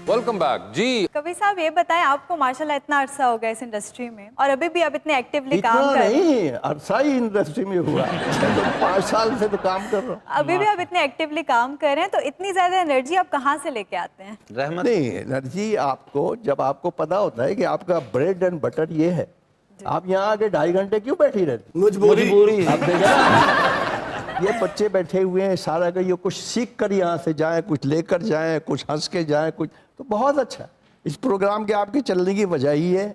Welcome back जी। कबीर साहब ये बताएं, आपको माशाल्लाह इतना अरसा हो गया इस इंडस्ट्री में और अभी भी आप इतने एक्टिवली काम इतना कर रहे हैं। नहीं, अरसा ही इंडस्ट्री में हुआ मैं तो 5 साल से तो काम कर रहा हूँ। अभी भी आप इतने एक्टिवली काम कर रहे हैं, तो इतनी ज्यादा एनर्जी आप कहाँ से लेके आते हैं? रहमत नहीं, एनर्जी आपको जब आपको पता होता है कि आपका ब्रेड एंड बटर ये है, आप यहाँ आके 2.5 घंटे क्यों बैठी रहती? मजबूरी आप देखा ये बच्चे बैठे हुए हैं, सारा का ये कुछ सीख कर यहाँ से जाएं, कुछ लेकर जाएं, कुछ हंस के जाएं, कुछ तो बहुत अच्छा। इस प्रोग्राम के आपके चलने की वजह ही है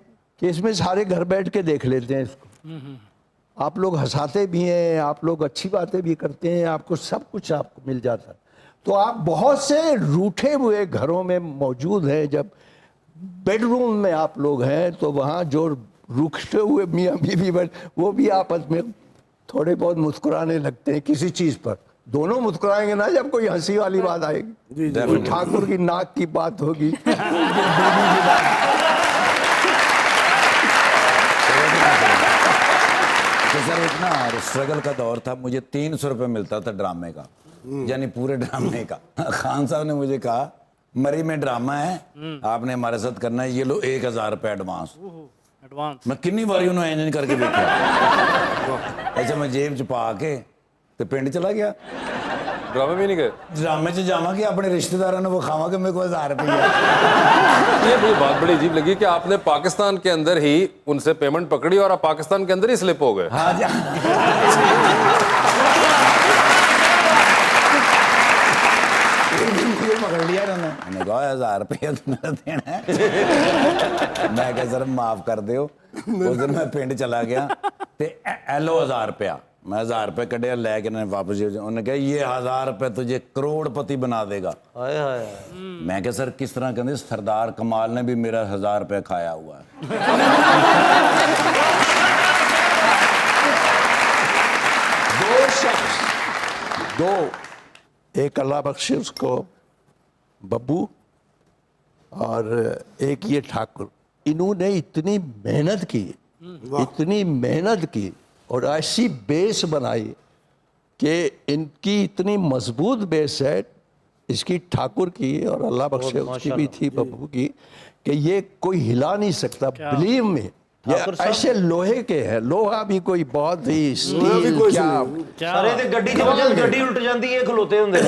कि इसमें सारे घर बैठ के देख लेते हैं इसको। आप लोग हंसाते भी हैं, आप लोग अच्छी बातें भी करते हैं, आपको सब कुछ आपको मिल जाता है। तो आप बहुत से रूठे हुए घरों में मौजूद हैं। जब बेडरूम में आप लोग हैं तो वहाँ जो रूठे हुए मियाँ बीवी वो भी आपस में थोड़े बहुत मुस्कुराने लगते हैं किसी चीज़ पर। दोनों मुस्कुराएंगे ना जब कोई हंसी वाली बात आएगी, कोई ठाकुर की नाक की बात होगी तो सर एक ना स्ट्रगल का दौर था, मुझे 300 रुपये मिलता था ड्रामे का, यानी पूरे ड्रामे का। खान साहब ने मुझे कहा मरी में ड्रामा है, आपने हमारे साथ करना है, ये लो 1000 रुपये एडवांस। मैं कितनी बारी उन्होंने इंजन करके देखा। ऐसे मैं जेब च पा के तो पिंड चला गया। ड्रामे में नहीं गए? ड्रामे च जावा कि अपने रिश्तेदारों ने वो खावा कि मेरे को 1000 रुपये। ये मुझे बात बड़ी अजीब लगी कि आपने पाकिस्तान के अंदर ही उनसे पेमेंट पकड़ी और आप पाकिस्तान के अंदर ही स्लिप हो गए। हाँ जी, पकड़ लिया उन्होंने कहा 1000 रुपया मेरा देना है। मैं क्या सर माफ कर दो। उस दिन मैं पिंड चला गया ते एलो 1000 रुपया, मैं 1000 रुपये कढ़िया लैके वापस। उन्होंने कहा ये 1000 रुपये तुझे करोड़पति बना देगा। मैं क्या सर किस तरह? कहते सरदार कमाल ने भी मेरा 1000 रुपया खाया हुआ है। दो शख्स, दो, एक अल्लाह बख्शे उसको बब्बू और एक ये ठाकुर, इन्होंने इतनी मेहनत की और ऐसी बेस बनाई कि इनकी इतनी मजबूत बेस है, इसकी ठाकुर की और अल्लाह बख्शे उसकी भी थी बब्बू की, कि ये कोई हिला नहीं सकता। बिलीव में ये ऐसे लोहे के हैं, लोहा भी कोई बहुत ही स्टील क्या सारे ते गड्डी गड्डी उल्ट जाती है, खलोते होंगे।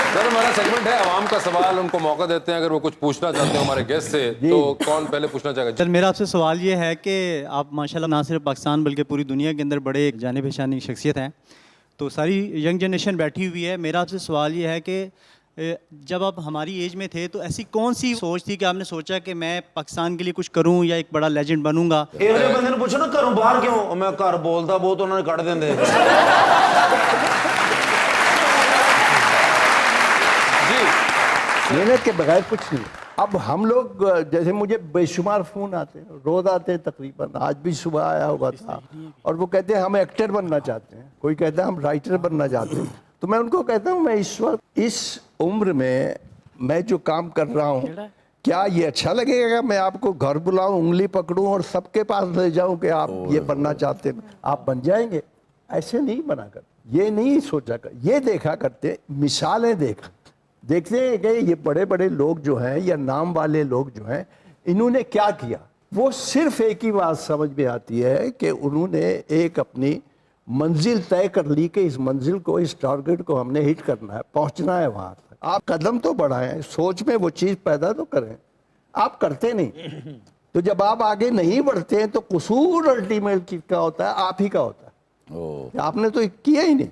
सर हमारा सेगमेंट है आवाम का सवाल, उनको मौका देते हैं अगर वो कुछ पूछना चाहते हो हमारे गेस्ट से, तो कौन पहले पूछना चाहेगा? सर मेरा आपसे सवाल ये है कि आप माशाल्लाह ना सिर्फ पाकिस्तान बल्कि पूरी दुनिया के अंदर बड़े एक जाने पहचानी शख्सियत हैं, तो सारी यंग जनरेशन बैठी हुई है। मेरा आपसे सवाल ये है कि जब आप हमारी एज में थे तो ऐसी कौन सी सोच थी कि आपने सोचा कि मैं पाकिस्तान के लिए कुछ करूं या एक बड़ा लेजेंड बनूंगा? एक बंदे ने पूछो ना घरों बाहर क्यों, मैं घर बोलता बहुत, उन्होंने कट देंगे। मेहनत के बगैर कुछ नहीं। अब हम लोग जैसे मुझे बेशुमार फ़ोन आते हैं, रोज़ आते हैं तकरीबन, आज भी सुबह आया हुआ था, और वो कहते हैं हम एक्टर बनना चाहते हैं, कोई कहता है हम राइटर बनना चाहते हैं। तो मैं उनको कहता हूँ मैं इस वक्त इस उम्र में मैं जो काम कर रहा हूँ, क्या ये अच्छा लगेगा मैं आपको घर बुलाऊं, उंगली पकड़ूं और सबके पास ले जाऊं कि आप ये बनना चाहते हैं, आप बन जाएंगे? ऐसे नहीं बना कर, ये नहीं सोचा कर, ये देखा करते, मिसालें देखते हैं कि ये बड़े बड़े लोग जो हैं या नाम वाले लोग जो हैं, इन्होंने क्या किया। वो सिर्फ एक ही बात समझ में आती है कि उन्होंने एक अपनी मंजिल तय कर ली कि इस मंजिल को, इस टारगेट को हमने हिट करना है, पहुंचना है वहां तक। आप कदम तो बढ़ाएं, सोच में वो चीज़ पैदा तो करें, आप करते नहीं। तो जब आप आगे नहीं बढ़ते हैं तो कसूर अल्टीमेट किसका होता है? आप ही का होता है। आपने तो किया ही नहीं,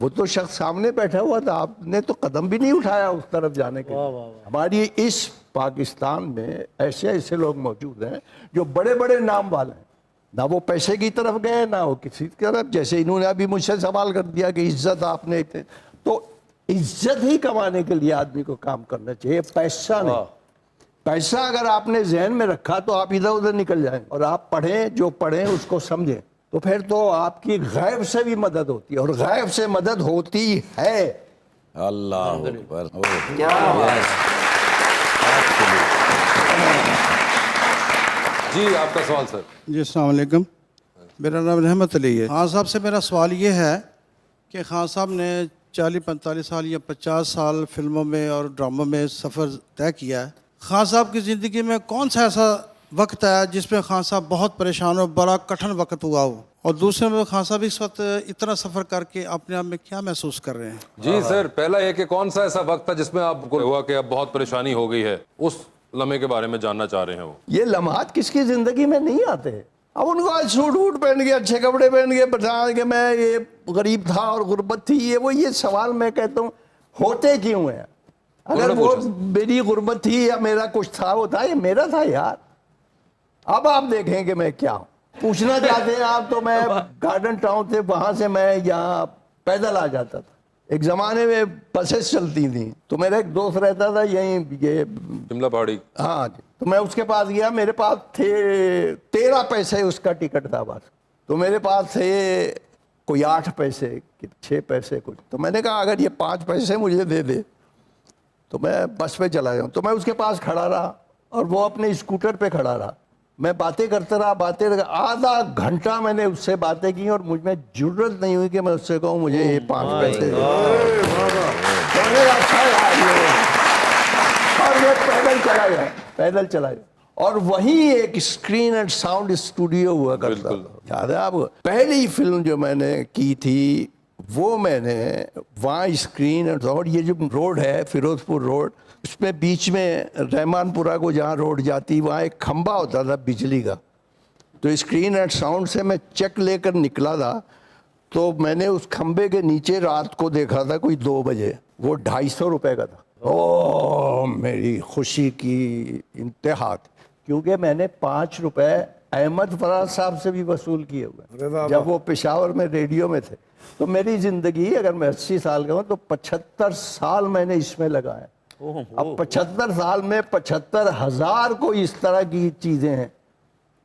वो तो शख्स सामने बैठा हुआ था, आपने तो कदम भी नहीं उठाया उस तरफ जाने के लिए। हमारी इस पाकिस्तान में ऐसे ऐसे लोग मौजूद हैं जो बड़े बड़े नाम वाले हैं, ना वो पैसे की तरफ गए ना वो किसी की तरफ। जैसे इन्होंने अभी मुझसे सवाल कर दिया कि इज्जत आपने, तो इज्जत ही कमाने के लिए आदमी को काम करना चाहिए, पैसा नहीं। पैसा अगर आपने जहन में रखा तो आप इधर उधर निकल जाएं। और आप पढ़ें, जो पढ़ें उसको समझें, तो फिर तो आपकी गैब से भी मदद होती है, और गैब से मदद होती है। अल्लाह अकबर। जी आपका सवाल सर। जी अस्सलाम वालेकुम, मेरा नाम रहमत अली है। खान साहब से मेरा सवाल ये है कि खान साहब ने 40-45 साल या 50 साल फिल्मों में और ड्रामों में सफ़र तय किया है, खान साहब की ज़िंदगी में कौन सा ऐसा वक्त आया जिसमें खान साहब बहुत परेशान हो, बड़ा कठिन वक्त हुआ हो? और दूसरे में खान साहब इस वक्त इतना सफ़र करके अपने आप में क्या महसूस कर रहे हैं? जी सर, पहला ये कि कौन सा ऐसा वक्त था जिसमें आपको हुआ कि अब बहुत परेशानी हो गई है, उस लम्हे के बारे में जानना चाह रहे हैं वो। ये लम्हात किसकी जिंदगी में नहीं आते। अब उनको आज सूट वूट पहन के, अच्छे कपड़े पहन के बता के मैं ये गरीब था और गुर्बत थी, ये सवाल मैं कहता हूँ होते क्यों है? अगर वो मेरी गुर्बत थी या मेरा कुछ था, वो था, ये मेरा था यार। अब आप देखें कि मैं क्या हूँ। पूछना चाहते हैं आप तो मैं गार्डन टाउन से, वहां से मैं यहाँ पैदल आ जाता था। एक जमाने में बसेस चलती थी, तो मेरा एक दोस्त रहता था यहीं ये शिमला पहाड़ी। हाँ जी, तो मैं उसके पास गया, मेरे पास थे 13 पैसे उसका टिकट था बस। तो मेरे पास थे कोई 8 पैसे, 6 पैसे कुछ। तो मैंने कहा अगर ये 5 पैसे मुझे दे दे तो मैं बस पे चला जाऊँ। तो मैं उसके पास खड़ा रहा और वो अपने स्कूटर पे खड़ा रहा। मैं बातें करता रहा, आधा घंटा मैंने उससे बातें की और मुझ में जरूरत नहीं हुई कि मैं उससे कहूँ मुझे ये 5 पैसे दे। अच्छा यार ये। और मैं पैदल चला गया और वहीं एक स्क्रीन एंड साउंड स्टूडियो हुआ करता था। याद है आपको? पहली फिल्म जो मैंने की थी वो मैंने वहाँ स्क्रीन एंड साउंड, ये जो रोड है फिरोजपुर रोड, उसमें बीच में रहमानपुरा को जहाँ रोड जाती वहाँ एक खंबा होता था बिजली का। तो स्क्रीन एंड साउंड से मैं चेक लेकर निकला था, तो मैंने उस खंबे के नीचे रात को देखा था कोई 2 बजे, वो 250 रुपये का था। ओ मेरी खुशी की इंतहा थी, क्योंकि मैंने 5 रुपए अहमद फराज साहब से भी वसूल किए हुए जब वो पेशावर में रेडियो में थे। तो मेरी जिंदगी, अगर मैं 80 साल का हूँ तो 75 साल मैंने इसमें लगाए। अब 75 साल में 75,000 को इस तरह की चीजें हैं,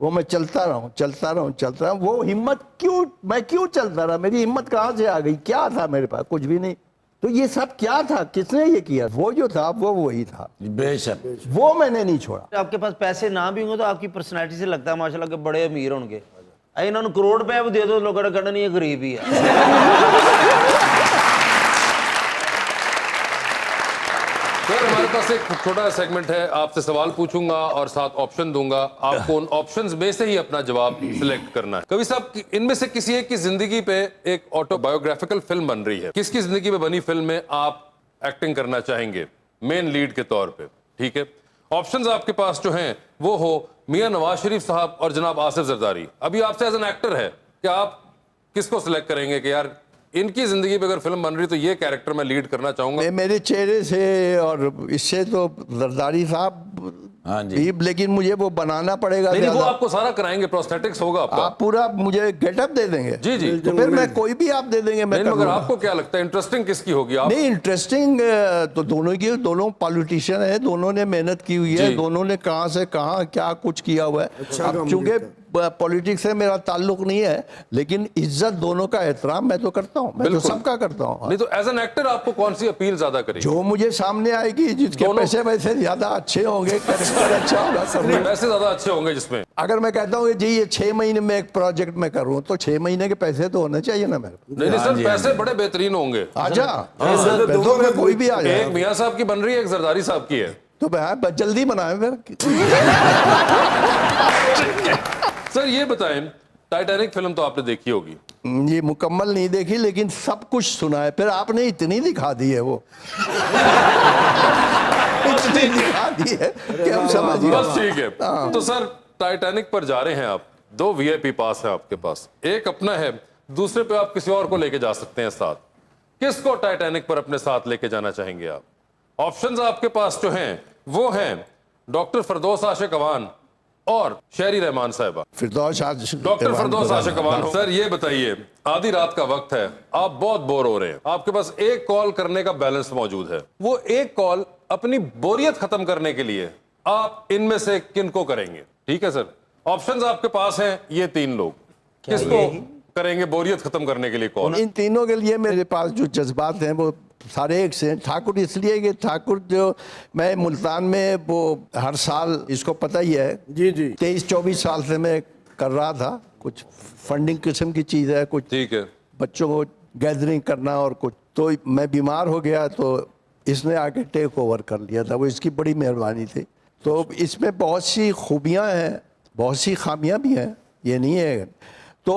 वो मैं चलता रहूं। वो हिम्मत क्यों, मैं क्यों चलता रहा? मेरी हिम्मत कहाँ से आ गई? क्या था मेरे पास? कुछ भी नहीं। तो ये सब क्या था? किसने ये किया? वो जो था वो वही था, बेशक। वो मैंने नहीं छोड़ा। आपके पास पैसे ना भी होंगे तो आपकी पर्सनैलिटी से लगता है माशाल्लाह के बड़े अमीर होंगे। इन्होंने करोड़ रुपए दे दो, लोगों का नहीं, ये गरीब ही है। सर हमारे पास एक छोटा सेगमेंट है, आपसे सवाल पूछूंगा और साथ ऑप्शन दूंगा, आपको उन ऑप्शंस में से ही अपना जवाब सिलेक्ट करना है। कवि साहब, इनमें से किसी एक की जिंदगी पे एक ऑटोबायोग्राफिकल फिल्म बन रही है, किसकी जिंदगी पे बनी फिल्म में आप एक्टिंग करना चाहेंगे मेन लीड के तौर पे? ठीक है, ऑप्शंस आपके पास जो हैं वो हो मियां नवाज शरीफ साहब और जनाब आसिफ जरदारी। अभी आपसे एज एन एक्टर है कि आप किसको सिलेक्ट करेंगे कि यार इनकी जिंदगी पे अगर फिल्म बन रही तो ये कैरेक्टर मैं लीड करना चाहूंगा? मेरे चेहरे से और इससे तो जरदारी साहब, हाँ जी, लेकिन मुझे वो बनाना पड़ेगा। नहीं, वो आपको सारा कराएंगे, प्रोस्थेटिक्स होगा आपका। आप पूरा मुझे गेटअप दे देंगे? जी जी। तो फिर मैं कोई भी आप दे देंगे मैं मगर आपको क्या लगता है इंटरेस्टिंग किसकी होगी? आप नहीं, इंटरेस्टिंग तो दोनों की, दोनों पॉलिटिशियन है, दोनों ने मेहनत की हुई है, दोनों ने कहां से कहां क्या कुछ किया हुआ है। अब चूंकि पॉलिटिक्स से मेरा ताल्लुक नहीं है, लेकिन इज्जत दोनों का एहतराम मैं तो करता हूँ, मैं तो सबका करता हूँ। नहीं तो एज एन एक्टर आपको कौन सी अपील ज्यादा करेगी? जो मुझे सामने आएगी, जिसके पैसे वैसे ज्यादा अच्छे होंगे, कैरेक्टर अच्छा होगा, पैसे ज्यादा अच्छे होंगे जिसमें। अगर मैं कहता हूँ जी ये 6 महीने में एक प्रोजेक्ट में करूँ तो 6 महीने के पैसे तो होने चाहिए ना मेरे। नहीं सर, पैसे बड़े बेहतरीन होंगे। आजा, पैसों में कोई भी आ जाए। एक मियां साहब की बन रही है, एक जरदारी साहब की है, तो मैं जल्दी बनाए फिर। सर ये बताएं, टाइटैनिक फिल्म तो आपने देखी होगी। ये मुकम्मल नहीं देखी, लेकिन सब कुछ सुना है। फिर आपने इतनी दिखा दी है वो इतनी दिखा दी है कि हम समझ गए। बस ठीक है। तो सर टाइटैनिक पर जा रहे हैं आप, 2 VIP पास है आपके पास, एक अपना है, दूसरे पे आप किसी और को लेके जा सकते हैं साथ। किसको टाइटैनिक पर अपने साथ लेके जाना चाहेंगे आप? ऑप्शंस आपके पास जो हैं वो हैं डॉक्टर फरदौस आशिक अवान और शेरी रहमान साहिबा। डॉक्टर फरदौस आशिक अवान। सर ये बताइए, आधी रात का वक्त है, आप बहुत बोर हो रहे हैं, आपके पास एक कॉल करने का बैलेंस मौजूद है, वो एक कॉल अपनी बोरियत खत्म करने के लिए आप इनमें से किनको करेंगे? ठीक है सर, ऑप्शंस आपके पास हैं ये 3 लोग, किसको करेंगे बोरियत खत्म करने के लिए कॉल? इन तीनों के लिए मेरे पास जो जज्बात हैं वो सारे एक से हैं। ठाकुर इसलिए कि ठाकुर जो मैं मुल्तान में वो हर साल, इसको पता ही है जी 23-24 साल से मैं कर रहा था, कुछ फंडिंग किस्म की चीज़ है, कुछ ठीक है, बच्चों को गैदरिंग करना और कुछ तो मैं बीमार हो गया तो इसने आके टेक ओवर कर लिया था, वो इसकी बड़ी मेहरबानी थी। तो इसमें बहुत सी खूबियाँ हैं, बहुत सी खामियाँ भी हैं, ये नहीं है। तो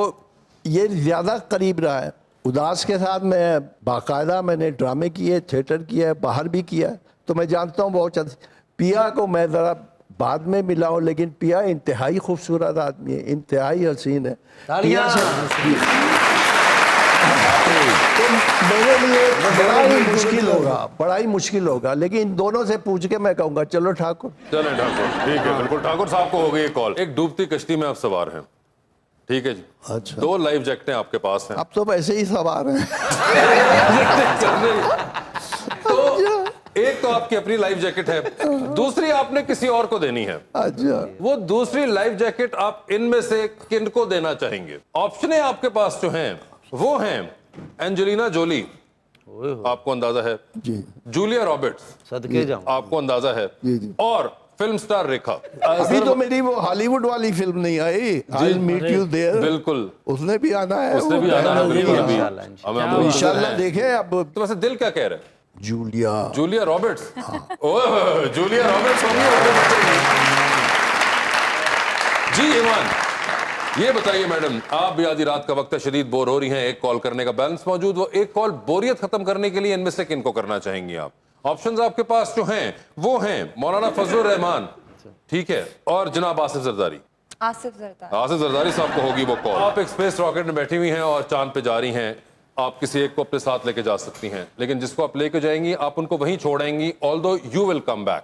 ये ज़्यादा करीब रहा है। उदास के साथ मैं बाकायदा मैंने ड्रामे किए, थिएटर किया है, बाहर भी किया है, तो मैं जानता हूँ बहुत अच्छा। पिया को मैं ज़रा बाद में मिला हूँ, लेकिन पिया इंतहाई खूबसूरत आदमी है, इंतहाई हसीन है। पिया से तो मेरे लिए बड़ा ही मुश्किल होगा, लेकिन इन दोनों से पूछ के मैं कहूँगा चलो ठाकुर। चलें ठाकुर, ठीक है, बिल्कुल। ठाकुर साहब को हो गई कॉल। एक डूबती कश्ती में आप सवार हैं, ठीक है जी। अच्छा। 2 लाइफ जैकेटें आपके पास हैं। अब तो वैसे ही सवार हैं। तो एक तो आपकी अपनी लाइफ जैकेट है, दूसरी आपने किसी और को देनी है। अच्छा। वो दूसरी लाइफ जैकेट आप इनमें से किन को देना चाहेंगे? ऑप्शनें आपके पास जो हैं वो हैं एंजेलिना जोली, आपको अंदाजा है जी। जूलिया रॉबर्ट्स, सदके जाऊं। आपको अंदाजा है, जी, जी। और फिल्म स्टार रेखा। अभी तो मेरी वो हॉलीवुड वाली फिल्म नहीं आई, आई मीट यू देयर, बिल्कुल, उसने भी आना है। उसने भी आना है, बिल्कुल अभी हमें इंशाल्लाह देखें। अब तो वैसे दिल क्या कह रहा है? Julia Roberts. Oh, Julia Roberts होंगी जी। ईमान, ये बताइए मैडम, आप भी आधी रात का वक्त है, शदीद बोर हो रही हैं, एक कॉल करने का बैलेंस मौजूद, वो एक कॉल बोरियत खत्म करने के लिए इनमें से किन को करना चाहेंगी आप? ऑप्शंस आपके पास जो हैं वो हैं मौलाना फजलुर रहमान, ठीक है, और जनाब आसिफ जरदारी। आसिफ जरदारी। आसिफ जरदारी साहब को होगी वो कॉल। आप एक स्पेस रॉकेट में बैठी हुई हैं और चांद पे जा रही हैं। आप किसी एक को अपने साथ लेके जा सकती हैं, लेकिन जिसको आप लेके जाएंगी आप उनको वहीं छोड़ेंगी, although you will come back.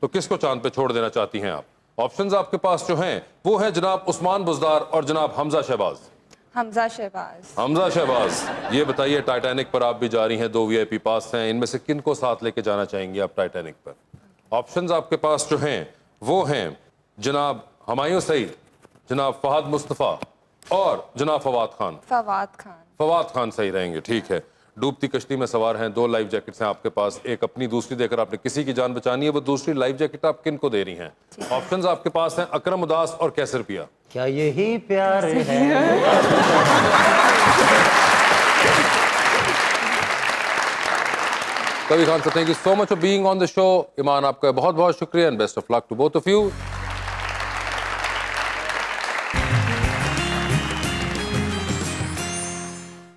तो किसको चांद पे छोड़ देना चाहती हैं आप? ऑप्शंस आपके पास जो हैं वो हैं जनाब उस्मान बुज़दार और जनाब हमजा शहबाज। हमजा शहबाज। हमजा शहबाज, ये बताइए टाइटैनिक पर आप भी जा रही हैं, 2 VIP पास हैं, इनमें से किन को साथ लेके जाना चाहेंगी आप टाइटैनिक पर? ऑप्शंस आपके पास जो हैं वो हैं जनाब हुमायूं सईद, जनाब फहद मुस्तफ़ा और जनाब फवाद खान। फवाद खान सही रहेंगे, ठीक है। डूबती कश्ती में सवार हैं, 2 लाइफ जैकेट्स हैं आपके पास, एक अपनी दूसरी देकर आपने किसी की जान बचानी है, वो दूसरी लाइफ जैकेट आप किन को दे रही हैं? ऑप्शंस आपके पास हैं अकरम उदास और कैसर पिया। क्या यही प्यार है? कभी Khan, thank you so much for being on the show. Iman, आपका बहुत बहुत शुक्रिया and best of luck to both of you.